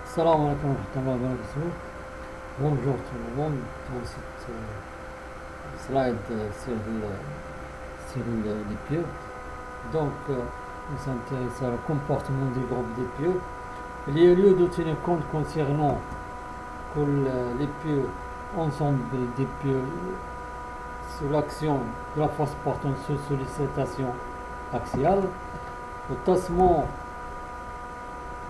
Salam alaikum wa rahmatullahi wa barakatuh. Bonjour tout le monde. Dans cette slide les pieux. Donc, on s'intéresse au comportement du groupe des pieux. Il y a lieu de tenir compte concernant que les pieux, ensemble des pieux, sous l'action de la force portante sur sollicitation axiale, le tassement,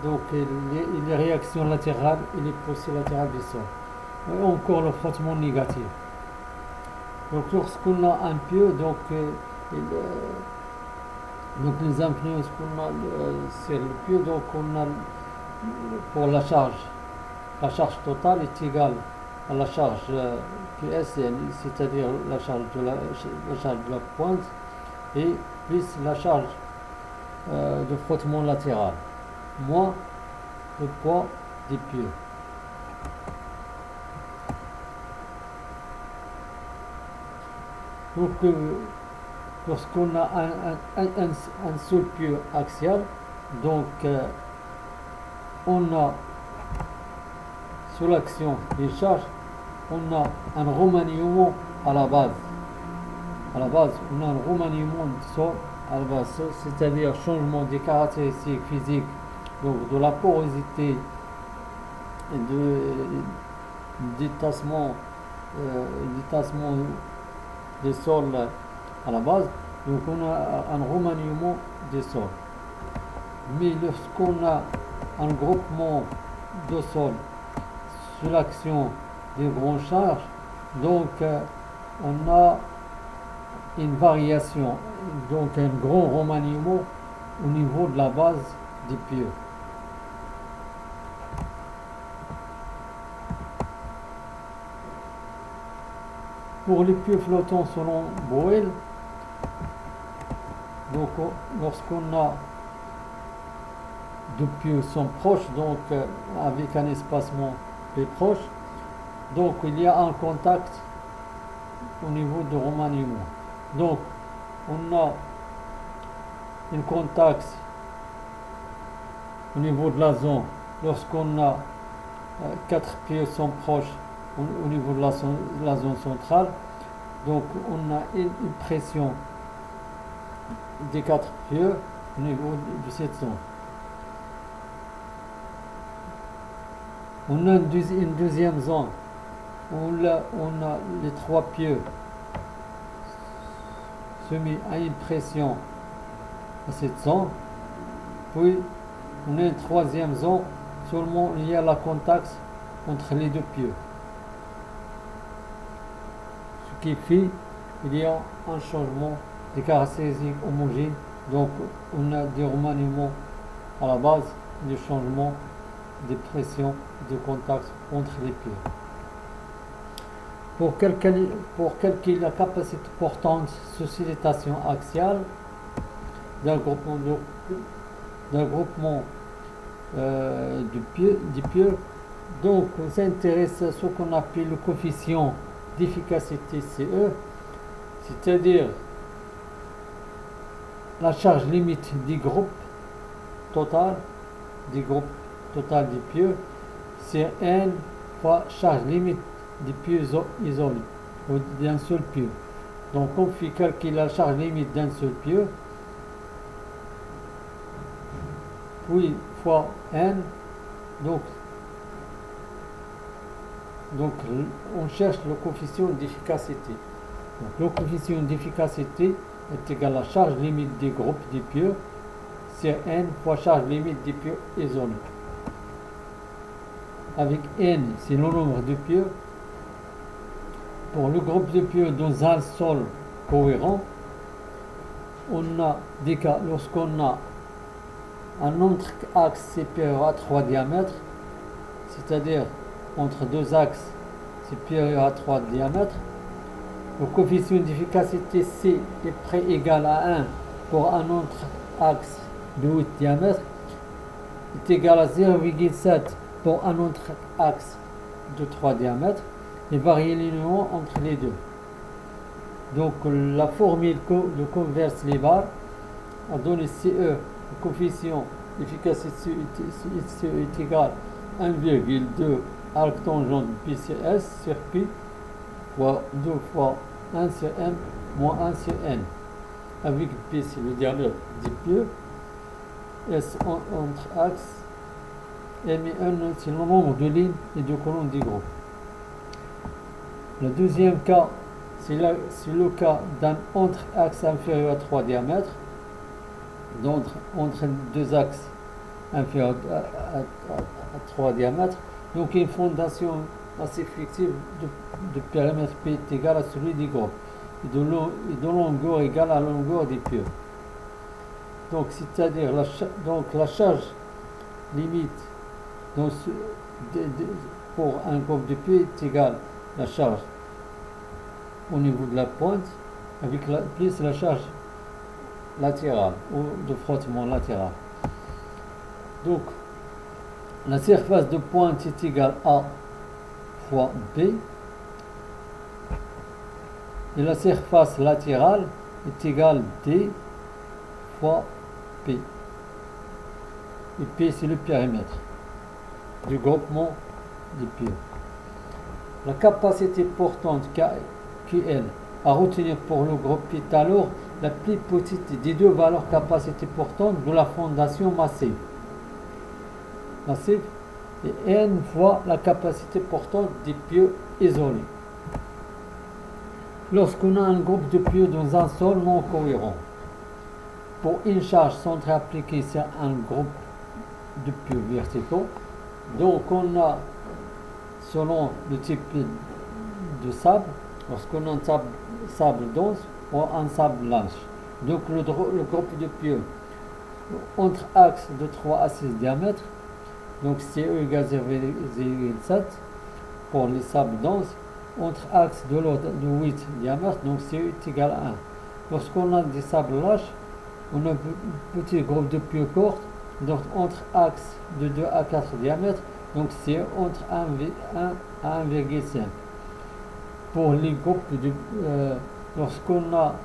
donc les réactions latérales et les poussées latérales du sol. Et encore le frottement négatif. Donc lorsqu'on a un pieu, donc les influences qu'on a sur le pieu, donc on a pour la charge totale est égale à la charge QSN, c'est-à-dire la charge de la pointe, et plus la charge de frottement latéral, moins le poids des pieux. Donc, lorsqu'on a un seul pieu axial, donc on a sous l'action des charges, on a un remaniement à la base. À la base, on a un remaniement du sol à la base, c'est-à-dire changement des caractéristiques physiques, donc de la porosité et du tassement des sols à la base. Donc on a un remaniement des sols. Mais lorsqu'on a un groupement de sol sous l'action des grandes charges, donc on a une variation, donc un grand remaniement au niveau de la base des pieux. Pour les pieux flottants selon Boyle, donc lorsqu'on a deux pieux sont proches, donc avec un espacement plus proche, donc il y a un contact au niveau de remaniement. Donc on a un contact au niveau de la zone lorsqu'on a quatre pieux sont proches au niveau de la zone centrale. Donc on a une pression des quatre pieux au niveau de cette zone. On a une deuxième zone où on a les trois pieux soumis à une pression à cette zone. Puis on a une troisième zone, seulement il y a la contact entre les deux pieux. Ce qui fait qu'il y a un changement des caractéristiques homogènes. Donc on a des remaniements à la base, des changements des pressions de contact entre les pieux. Pour calculer la capacité portante sollicitation axiale d'un groupement du pieu, donc on s'intéresse à ce qu'on appelle le coefficient d'efficacité CE, c'est-à-dire la charge limite du groupe total des pieux, c'est n fois charge limite des pieux isolés ou d'un seul pieu. Donc on fait calculer la charge limite d'un seul pieu, puis fois n, donc on cherche le coefficient d'efficacité. Donc le coefficient d'efficacité est égal à la charge limite des groupes des pieux, c'est n fois charge limite des pieux isolés. Avec n, c'est le nombre de pieux. Pour le groupe de pieux dans un sol cohérent, on a des cas lorsqu'on a un autre axe supérieur à 3 diamètres, c'est-à-dire entre deux axes supérieurs à 3 diamètres, le coefficient d'efficacité C est près égal à 1 pour un autre axe de 8 diamètres, est égal à 0,7 pour un autre axe de 3 diamètres, et varie linéairement entre les deux. Donc la formule de converse les barres a donné CE, le coefficient d'efficacité est égal 1,2 arc tangent PCS sur Pi fois 2 fois 1 sur M moins 1 sur N. Avec P, c'est le diamètre du pieu. S entre axes. M et N, c'est le nombre de lignes et de colonnes du groupe. Le deuxième cas, c'est le cas d'un entre-axe inférieur à 3 diamètres. Donc, entre deux axes inférieurs à 3 diamètres. Donc, une fondation assez fictive de périmètre P est égale à celui du groupe. Et de longueur égale à la longueur des pieux. Donc, c'est-à-dire la charge limite pour un groupe de pieux est égale à la charge au niveau de la pointe avec plus la charge latérale ou de frottement latéral. Donc, la surface de pointe est égale à fois B et la surface latérale est égale D fois P. Et P, c'est le périmètre du groupement des pieux. La capacité portante QL à retenir pour le groupe P est alors la plus petite des deux valeurs capacité portante de la fondation massive. Et N fois la capacité portante des pieux isolés. Lorsqu'on a un groupe de pieux dans un sol non cohérent, pour une charge centrale appliquée sur un groupe de pieux verticaux, donc on a, selon le type de sable, lorsqu'on a un sable dense ou un sable lâche, donc le groupe de pieux entre axes de 3 à 6 diamètres, donc CE égale 0,7 pour les sables denses, entre axes de l'autre de 8 diamètres, donc CE est égal à 1. Lorsqu'on a des sables lâches, on a un petit groupe de pieux courts, donc entre axes de 2 à 4 diamètres, donc c'est entre 1 à 1,5. Pour les groupes lorsqu'on a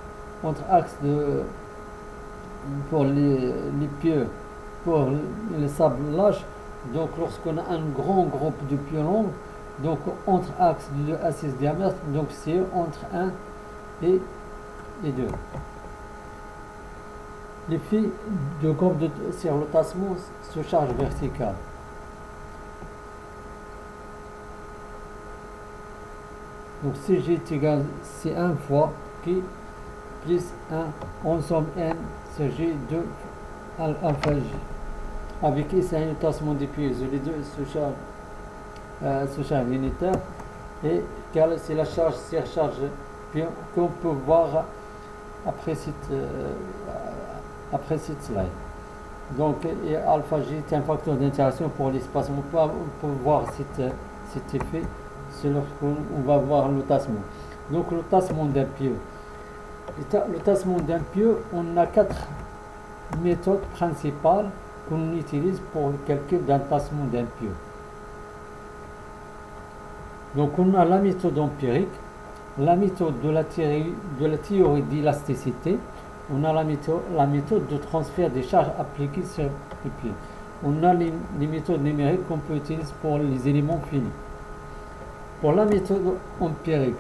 entre axes pour les pieux, pour les sables lâches, donc lorsqu'on a un grand groupe de pieux longs, donc entre axes de 2 à 6 diamètres, donc c'est entre 1 et 2. L'effet de groupe sur le tassement se charge verticale. Donc CG est égal à C1 fois P plus 1 ensemble N CG de alpha G. Avec ici un tassement des pieds, les deux se charge unitaire. Et c'est la charge surcharge qu'on peut voir après cette slide. Donc, et alpha G est un facteur d'interaction pour l'espacement. On peut voir cet effet, c'est lorsqu'on va voir le tassement. Donc, le tassement d'un pieu. Le tassement d'un pieu, on a 4 méthodes principales qu'on utilise pour le calcul d'un tassement d'un pieu. Donc, on a la méthode empirique, la méthode de la théorie d'élasticité. On a la méthode de transfert des charges appliquées sur le pied. On a les méthodes numériques qu'on peut utiliser pour les éléments finis. Pour la méthode empirique,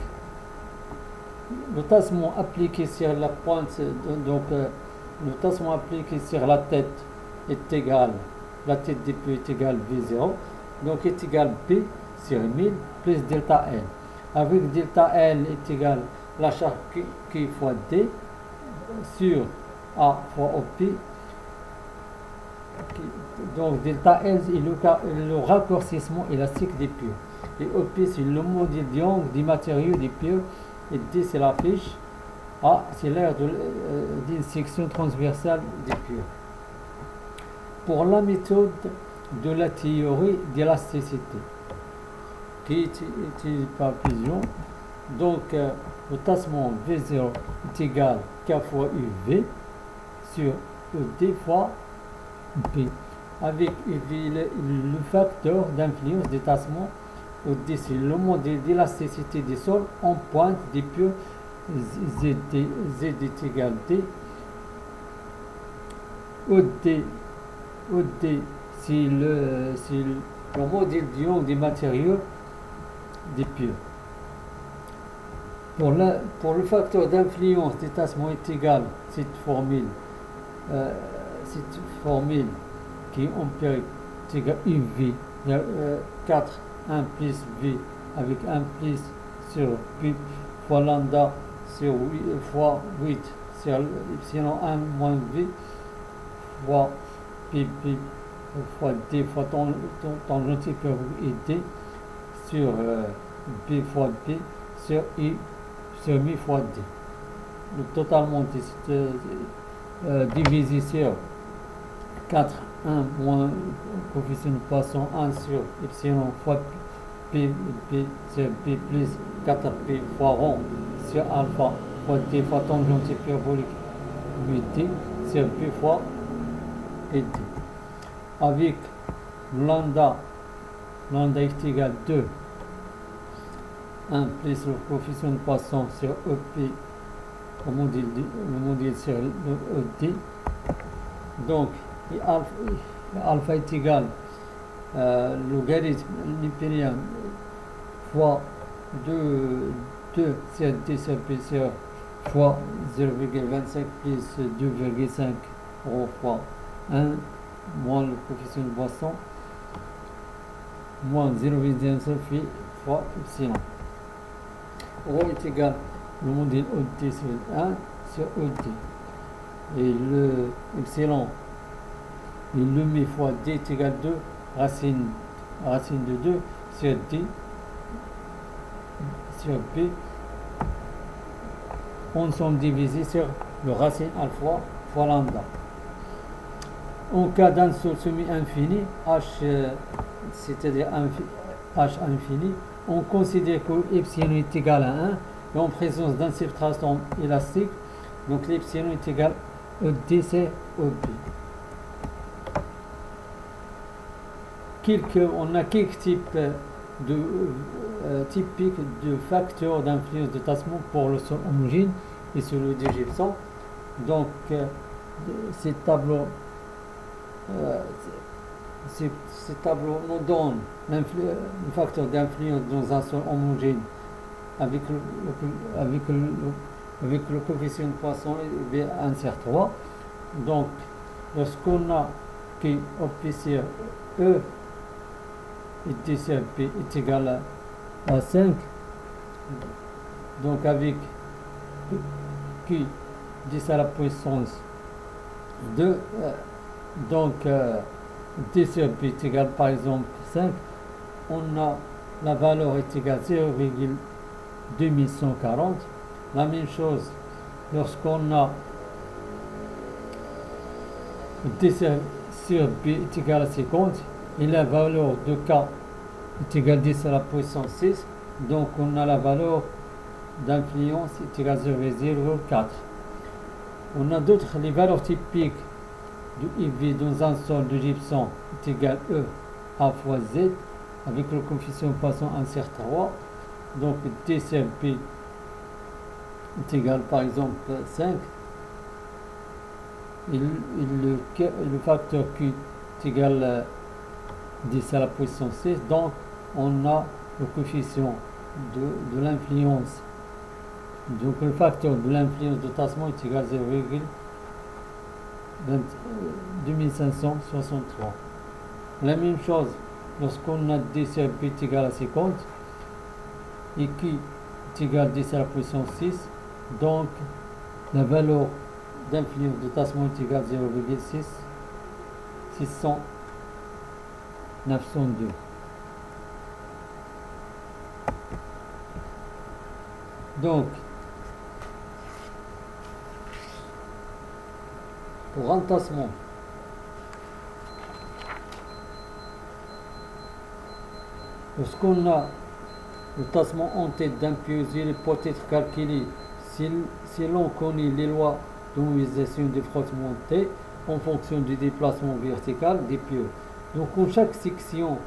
le tassement appliqué sur la pointe, donc le tassement appliqué sur la tête est égal, la tête des pieds est égale V0, donc est égal P sur 1000 plus delta L. Avec delta L est égal la charge Q fois D sur A fois OP. Donc delta L est le raccourcissement élastique des pieux. Et OP c'est le module d'angle des matériaux des pieux. Et D c'est la flèche. A c'est l'aire d'une section transversale des pieux. Pour la méthode de la théorie d'élasticité qui est utilisée par fusion, donc le tassement V0 est égal K fois UV sur ED fois P. Avec UV le facteur d'influence des tassements, ED c'est le modèle d'élasticité des sols en pointe des pieux, Z est égal D. ED c'est le modèle de Young des matériaux des pieux. Pour le facteur d'influence des tassements est égal, cette formule qui est empirique, est égal UV, 4, 1 plus V avec 1 plus sur P fois lambda sur 8, fois 8 sur epsilon 1 moins V fois P fois D fois tangente supérieure et D sur B fois P sur I sur mi fois D. Donc totalement divisé sur 4, 1 moins coefficient de Poisson 1 sur epsilon fois P sur P plus 4P fois rond sur alpha fois D fois tangente hyperbolique 8D sur P fois et D. Avec lambda est égal à 2, 1 plus le coefficient de Poisson sur EP, le modèle sur le ED. Donc, alpha est égal logarithme népérien fois 2 sur D sur P sur fois 0,25 plus 2,5 rho fois 1 moins le coefficient de Poisson moins 0,19 fois epsilon. Rho est égal le modèle ED sur 1 sur ED. Et le epsilon, il le met fois D est égal à 2, racine de 2 sur D sur P, ensemble divisé sur le racine alpha fois lambda. En cas d'un seul semi-infini, H, c'est-à-dire H infini, on considère que epsilon est égal à 1 et en présence d'un substrat élastique, donc l'epsilon est égal à ED c'est EB. On a quelques types typiques de facteurs d'influence de tassement pour le sol homogène et celui du gypsum. Donc, ces tableaux nous donnent le facteur d'influence dans un sol homogène avec le coefficient de Poisson et un sur 3. Donc, lorsqu'on a qui P sur E et T sur P est égal à 5, donc avec Q 10 à la puissance 2, donc T sur P est égal par exemple 5, on a la valeur est égale à 0,2140. La même chose lorsqu'on a T sur P est égal à 50 et la valeur de K est égale à 10 à la puissance 6, donc on a la valeur d'influence est égale à 0,04. On a d'autres, les valeurs typiques de IV dans un sol de gypsum est égal à E A fois Z avec le coefficient Poisson 1 sur 3, donc T sur P est égal par exemple 5 et le facteur Q est égal à 10 à la puissance 6, donc on a le coefficient de l'influence, donc le facteur de l'influence de tassement est égal à 0,2563. La même chose lorsqu'on a D sur P est égal à 50 et Q est égal à 10 à la puissance 6, donc la valeur d'influence de tassement est égal à 0,602. Donc, pour un tassement, lorsqu'on a le tassement en tête d'un pieu, il peut être calculé si l'on connaît les lois d'homogénéisation des frottements T en fonction du déplacement vertical des pieux. Donc, en chaque section,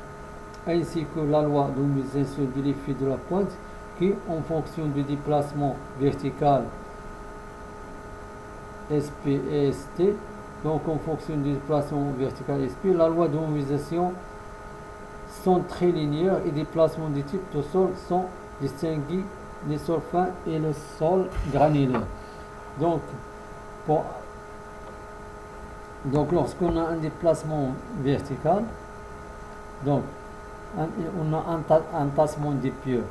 ainsi que la loi d'homogénéisation de l'effet de la pointe, qui en fonction du déplacement vertical SP et ST, donc en fonction du déplacement vertical SP, la loi d'homogénéisation sont très linéaires et des placements de type de sol sont distingués les sols fins et le sol granulaire. Donc, lorsqu'on a un déplacement vertical, donc on a un tassement des pieux,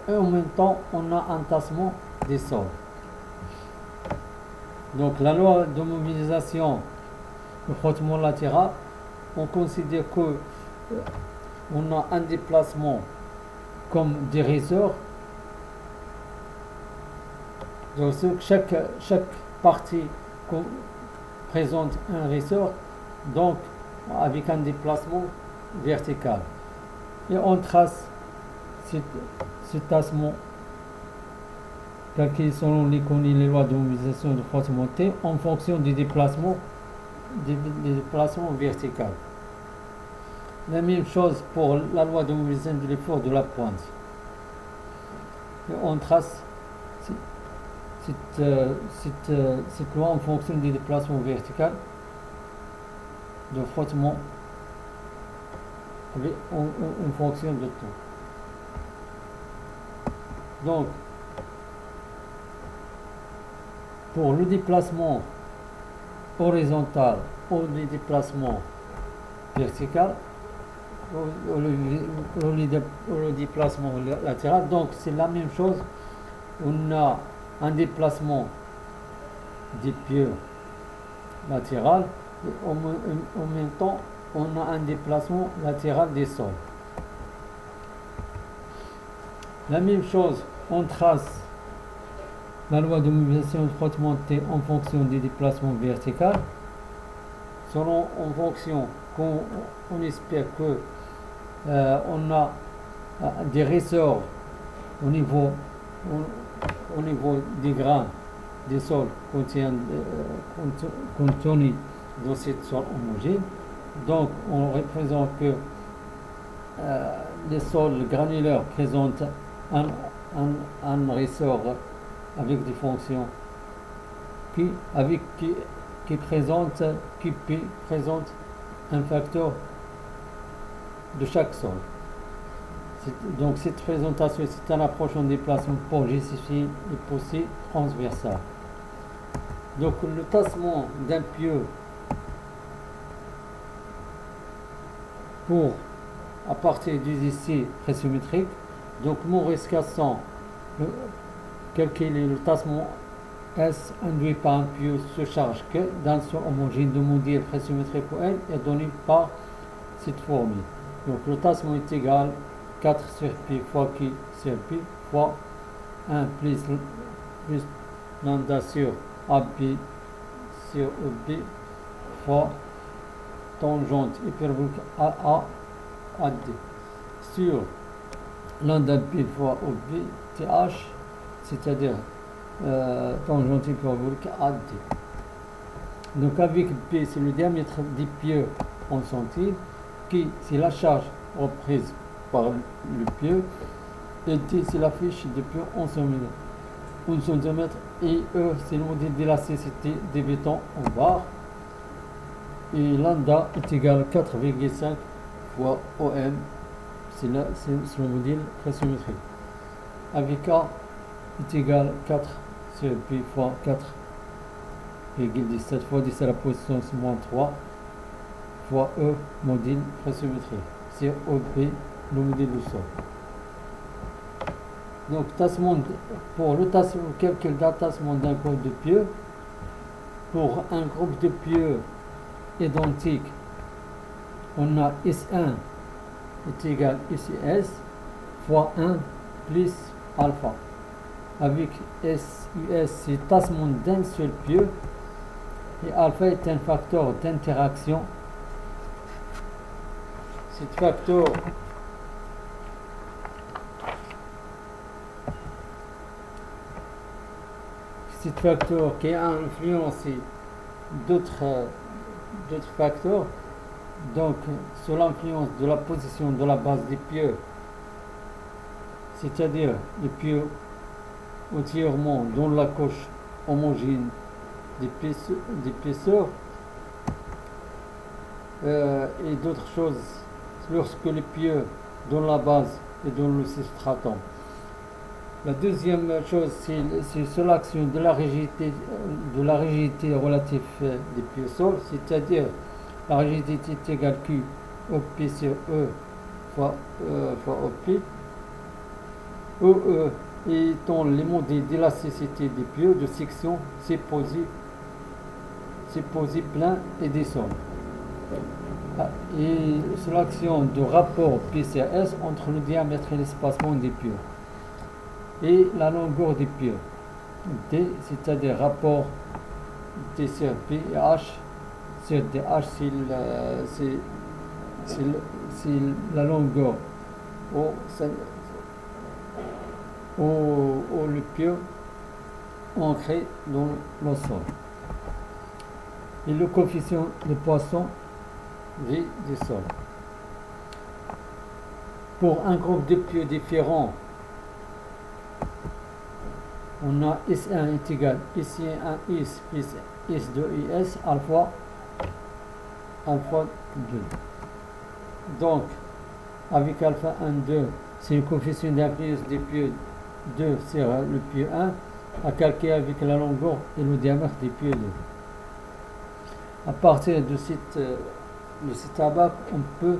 et en même temps on a un tassement des sols. Donc la loi de mobilisation du frottement latéral, on considère que on a un déplacement comme des ressort. Donc chaque partie présente un ressort, donc avec un déplacement vertical. Et on trace ce tassement calculé selon les lois de mobilisation de frottement T en fonction des déplacements verticaux. La même chose pour la loi de mobilisation de l'effort de la pointe. Et on trace cette loi en fonction des déplacements verticaux de frottement en fonction de tout. Donc, pour le déplacement horizontal ou le déplacement vertical, ou le déplacement latéral, donc c'est la même chose. On a un déplacement des pieux latéral et en même temps on a un déplacement latéral des sols. La même chose, on trace la loi de mobilisation de frottement T en fonction des déplacements verticaux, en fonction qu'on espère que on a des ressorts au niveau des grains des sols contenus dans cette sol homogène. Donc on représente que les sols granulaires présentent un ressort avec des fonctions qui présente un facteur de chaque sol. Donc cette présentation, c'est une approche en déplacement pour justifier les poussées transversales. Donc le tassement d'un pieu à partir des essais pressiométriques, donc Maurice Casson calculer le tassement S induit par un pieu se charge que d'un sol homogène de modèle pressiométrique pour L est donné par cette formule. Donc le tassement est égal 4 sur P fois Q sur P fois 1 plus lambda sur AB sur EB fois tangente hyperbolique AA AD sur lambda P fois OB TH, c'est-à-dire tangente hyperbolique AD. Donc avec P, c'est le diamètre des pieux en centime, Q, c'est la charge reprise par le pieu, et T, c'est la fiche de pieu en centimètre, et E, c'est le modèle d'élasticité des bétons en barre, et lambda est égal à 4,5 fois OM, c'est le modèle pressiométrique. Avec A est égal à 4 sur P fois 4,17 fois 10 à la puissance moins 3 fois E, modèle pressiométrique. C'est OP, le modèle du sol. Donc, pour le calcul d'un tassement d'un groupe de pieux, pour un groupe de pieux identique, on a S1 est égal à SIS fois 1 plus alpha. Avec SUS, c'est tassement d'un seul pieu, et alpha est un facteur d'interaction. Cet facteur qui a influencé d'autres facteurs, donc sous l'influence de la position de la base des pieux, c'est-à-dire les pieux entièrement dans la couche homogène d'épaisseur, et d'autres choses lorsque les pieux dans la base et dans le substratum. La deuxième chose, c'est sur l'action de la rigidité relative des pieux sols, c'est-à-dire la rigidité est égale Q OP sur E fois OP. EE étant l'élément d'élasticité des pieux de section supposé plein et des sols. Et sur l'action de rapport PCS entre le diamètre et l'espacement des pieux et la longueur des pieux. D, c'est-à-dire rapport T sur P et H sur DH, c'est la longueur au le pieu ancré dans le sol. Et le coefficient de Poisson V du sol. Pour un groupe de pieux différents, on a S1 est égal S1 plus S2 alpha 2. Donc, avec alpha 1, 2, c'est le coefficient d'influence des pieux 2 sur le pieu 1 à calculer avec la longueur et le diamètre des pieux 2. À partir de cette abac, on peut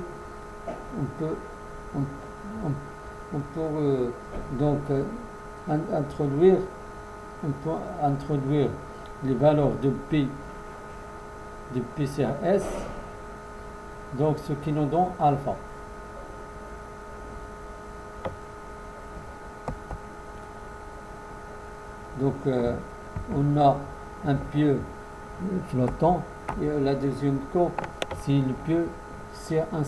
introduire les valeurs de P sur S, donc ce qui nous donne alpha. Donc on a un pieu flottant et la deuxième cas, c'est le pieu sur un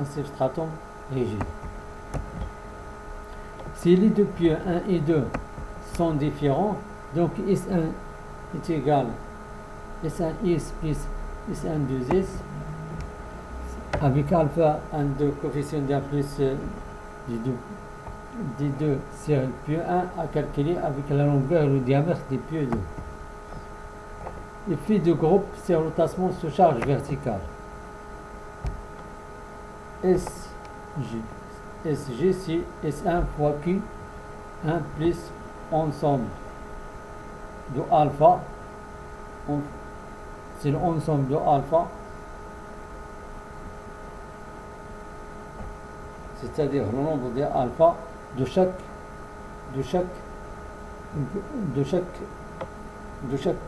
substratum rigide. Si les deux pieux 1 et 2 sont différents, donc S1 est égal S1S plus S1 2S avec alpha 1, 2 coefficient d'influence des deux sur le pieu 1 à calculer avec la longueur et le diamètre des pieux 2. Effet de groupe sur le tassement sous charge verticale. SG c'est S1 fois Q1 plus ensemble de alpha, c'est l'ensemble de alpha, c'est-à-dire le nombre de alpha de chaque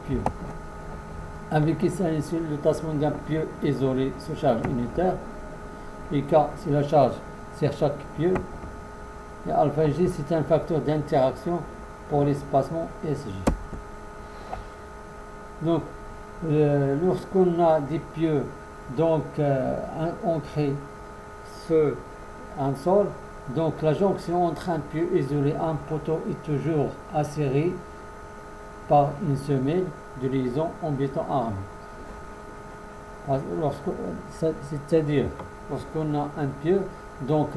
pieu. Avec ici le tassement d'un pieu isolé sous charge unitaire, et K c'est la charge sur chaque pieu, et alpha G c'est un facteur d'interaction pour l'espacement SG. Donc lorsqu'on a des pieux donc ancrés sur un sol, donc la jonction entre un pieu isolé et un poteau est toujours assurée par une semelle de liaison en béton armé. C'est-à-dire lorsqu'on a un pieu donc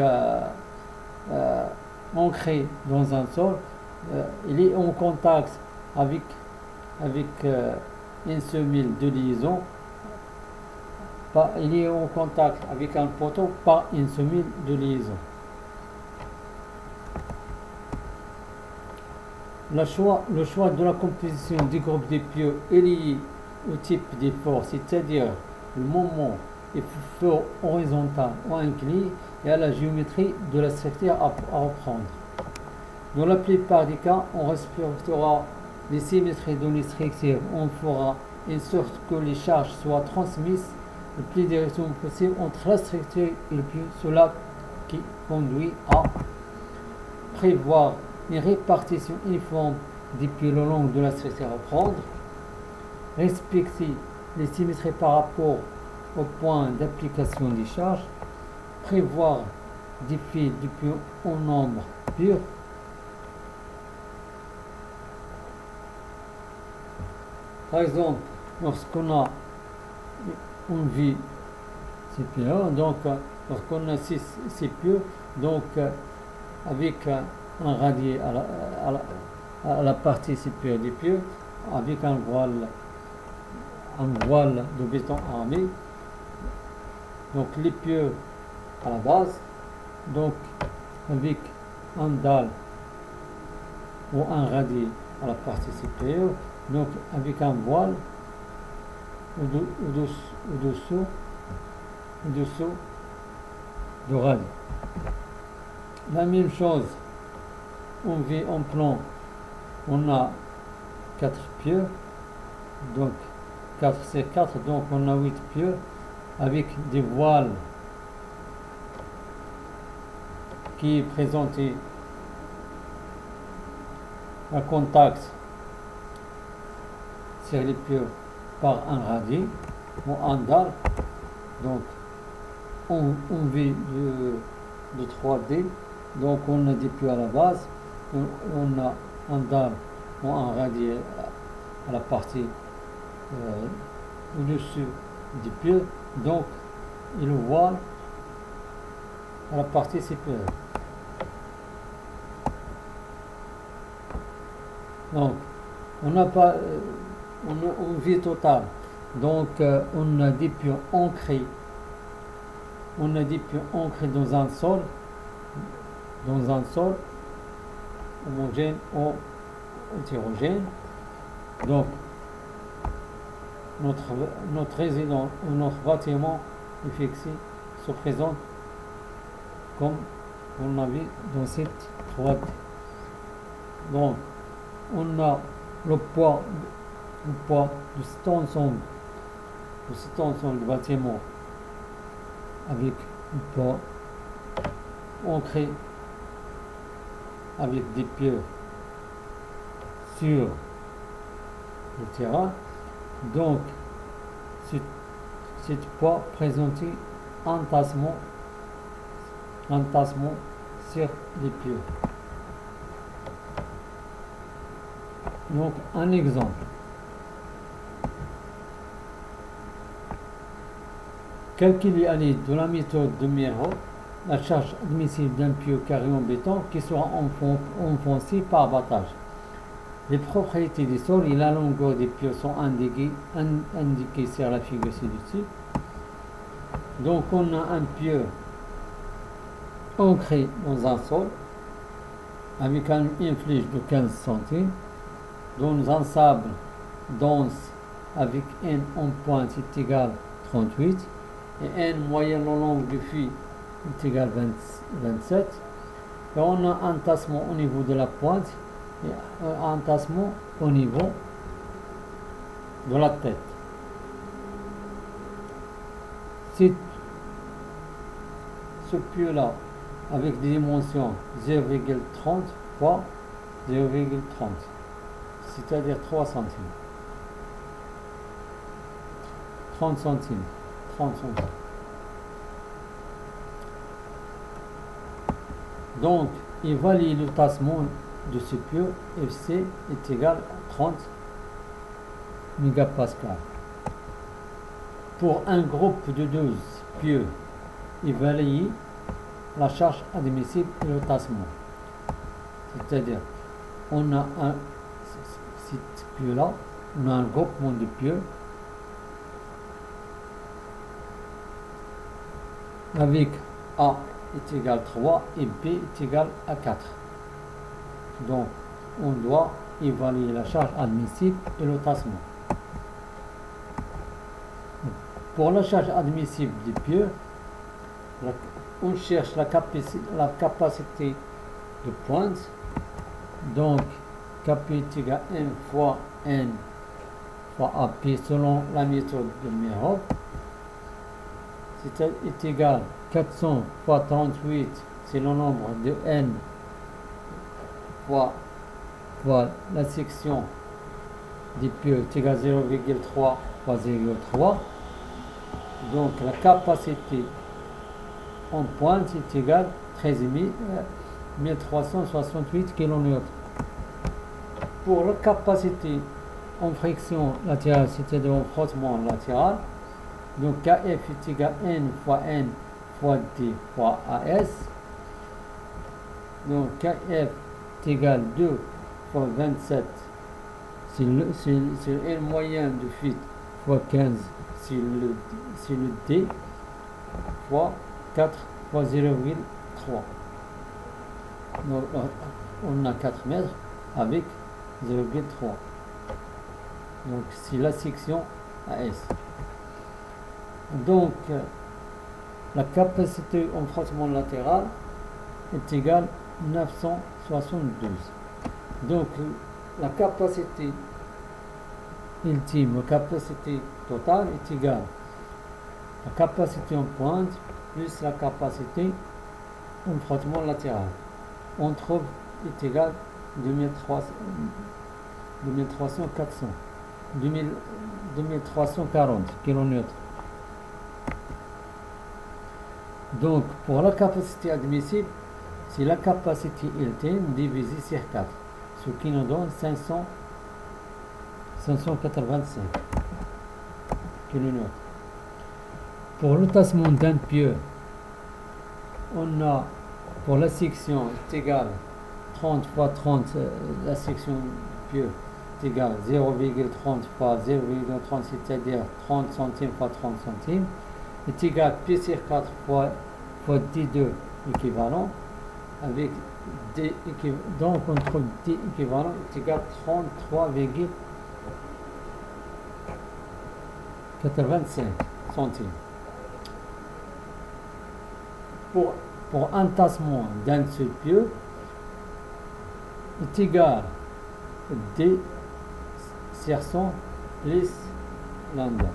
ancré dans un sol, il est en contact avec une semelle de liaison, il est en contact avec un poteau par une semelle de liaison. Le choix de la composition du groupe des pieux est lié au type d'effort, c'est-à-dire le moment effort horizontal ou incliné et à la géométrie de la structure à reprendre. Dans la plupart des cas, on respectera les symétries de les structures, on fera en sorte que les charges soient transmises le plus directement possible entre la structure et le pieu, cela qui conduit à prévoir une répartition uniforme des pieux le long de la structure à prendre, respecter les symétries par rapport au point d'application des charges, prévoir des fils de pieux en nombre pur, par exemple, lorsqu'on a une vie supérieure, donc lorsqu'on a 6 pieux, donc avec un radier à la partie supérieure des pieux, avec un voile de béton armé, Donc les pieux à la base, donc avec un dalle ou un radis à la partie supérieure, donc avec un voile au-dessous du radis. La même chose, on vit en plan, on a 4 pieux, donc 4 c'est 4, donc on a 8 pieux avec des voiles qui est présenté à contact sur les pieux par un radis ou un dalle. Donc on vit de 3D, donc on a des pieux à la base, on a un dalle ou un radis à la partie au-dessus des pieux, donc il voile à la partie supérieure. Donc on n'a pas on vit total, donc on a des pieux ancrés, dans un sol homogène ou hétérogène. Donc notre résidence ou notre bâtiment est fixé, se présente comme on a vu dans cette 3D. Donc on a le poids de cet ensemble de bâtiment avec un poids ancré avec des pieux sur le terrain. Donc cette poids présenté un tassement sur les pieux. Donc un exemple. Calculer à l'aide de la méthode de Meyerhof la charge admissible d'un pieu carré en béton qui sera enfoncé par abattage. Les propriétés des sols et la longueur des pieux sont indiquées sur la figure ci-dessus. Donc on a un pieu ancré dans un sol avec une flèche de 15 cm dans un sable dense avec n en pointe est égal à 38 et n moyenne au long du fil est égal à 27. Et on a un tassement au niveau de la pointe et un tassement au niveau de la tête. Si ce pieu-là, avec des dimensions 0,30 fois 0,30, c'est-à-dire 3 centimes. 30 centimes. Donc, évaluer le tassement de ce pieu FC est égal à 30 mégapascales. Pour un groupe de 12 pieux, évaluer la charge admissible et le tassement. C'est-à-dire, on a cet pieu-là, on a un groupement de pieux avec A est égal à 3 et B est égal à 4. Donc, on doit évaluer la charge admissible et le tassement. Pour la charge admissible des pieux, on cherche la capacité de pointe. Donc, Kp est égal à N fois N fois AP selon la méthode de Meyerhof. C'est égal à 400 fois 38, c'est le nombre de N fois la section des pieux est égal à 0,3 fois 0,3. Donc la capacité en pointe est égale à 13 1368 kN. Pour la capacité en friction latérale, c'est-à-dire en frottement latéral, donc Kf est égal à N fois D fois AS. Donc Kf est égal à 2 fois 27, c'est le N moyen de fuite fois 15, c'est le D. fois 4 fois 0,3. Donc, on a 4 mètres avec 0,3. Donc c'est la section AS. Donc la capacité en frottement latéral est égale à 972. Donc la capacité ultime, la capacité totale est égale à la capacité en pointe plus la capacité en frottement latéral. On trouve est égal à 2340 kN. Donc pour la capacité admissible, c'est la capacité ultime divisée sur 4, ce qui nous donne 585 kN. Pour le tassement d'un pieu, on a pour la section est égal 30 fois 30, la section pieu est égale 0,30 fois 0,30, c'est-à-dire 30 centimes fois 30 centimes, est égal pi sur 4 fois D2 équivalent, avec D équivalent, donc on trouve D équivalent est égal à 33,85 centimes. Pour un tassement d'un seul pieu est égal à D sur 100 plus lambda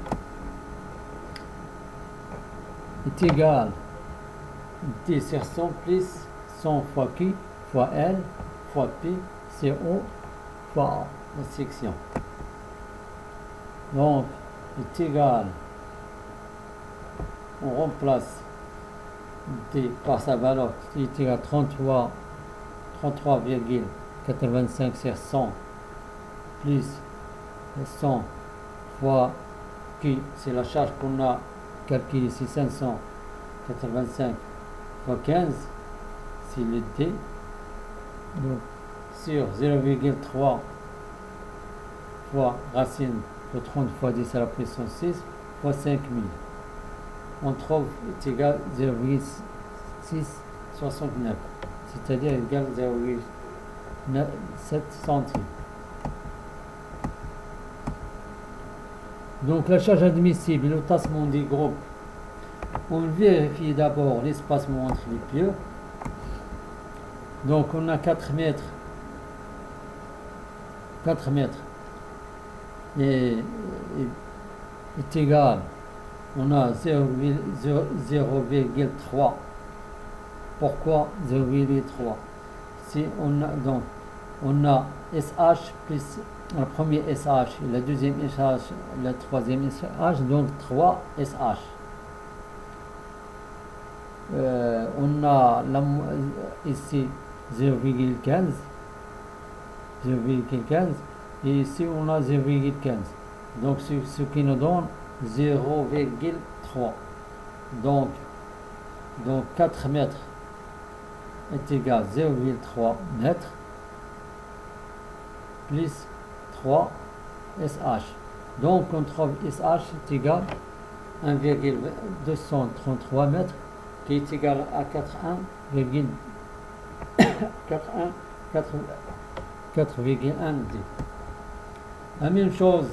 est égal à D sur 100 plus 100 fois Q fois L fois P sur O fois A, la section. Donc est égal, on remplace D par sa valeur qui est égal à 33,85 sur 100 plus 100 fois Q, c'est la charge qu'on a calculée ici, 585 fois 15, c'est le D, donc sur 0,3 fois racine de 30 fois 10 à la puissance 6 fois 5000. On trouve est égal à 0,669, c'est-à-dire égal à 0,7 centimes. Donc la charge admissible et le tassement des groupes, on vérifie d'abord l'espacement entre les pieux. Donc on a 4 mètres et est égal, on a 0,3. Pourquoi 0,3? Si on a donc on a SH plus le premier SH, le deuxième SH, le troisième SH, donc 3 SH. On a ici 0,15 et ici on a 0,15, donc ce qui nous donne 0,3. Donc 4 mètres est égal à 0,3 mètres plus 3 SH. Donc on trouve SH est égal à 1,233 mètres, qui est égal à 4,1 D. La même chose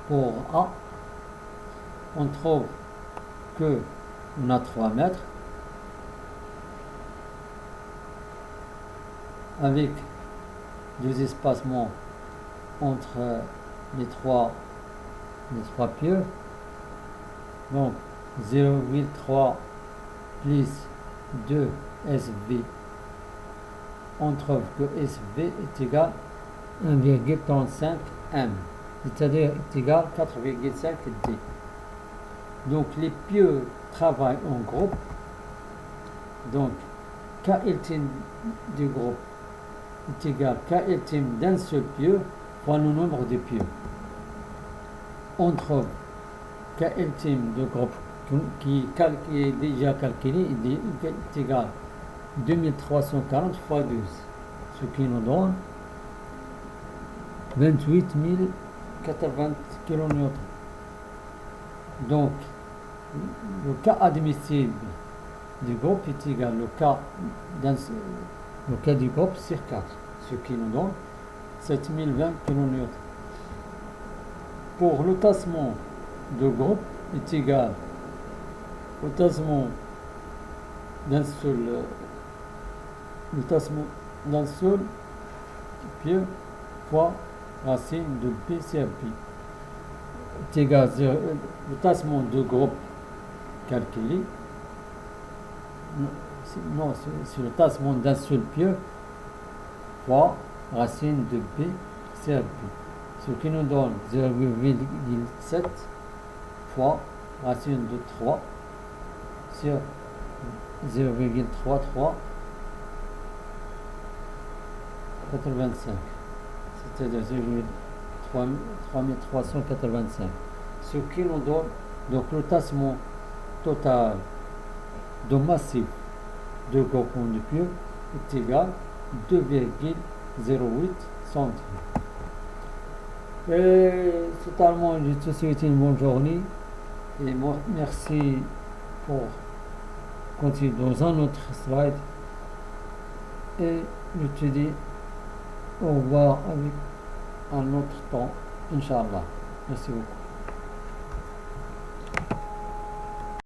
pour A. On trouve que on a 3 mètres avec deux espacements entre les trois pieux. Donc 0,3 plus 2 SV. On trouve que SV est égal à 1,35 M, c'est-à-dire est égal à 4,5 D. Donc les pieux travaillent en groupe. Donc K ultime du groupe est égal à K ultime d'un seul pieu fois le nombre de pieux. On trouve K ultime du groupe qui est déjà calculé est égal à 2340 fois 12, ce qui nous donne 28 80 kN. Donc, le cas admissible du groupe est égal au cas du groupe sur 4, ce qui nous donne 7020 kN. Pour le tassement de groupe est égal au tassement d'un seul pied fois racine de P sur Pi est égal à le tassement de groupe calculé. Non, c'est le tassement d'un seul pied fois racine de P sur Pi, ce qui nous donne 0,7 fois racine de 3 sur 0,3385, c'est-à-dire 3385, ce qui nous donne donc le tassement total de massif de groupement de pieux est égal à 2,08 cm. Et totalement, je te souhaite une bonne journée et merci pour continuer dans un autre slide et je te dis au revoir avec un autre temps, Inch'Allah. Merci beaucoup.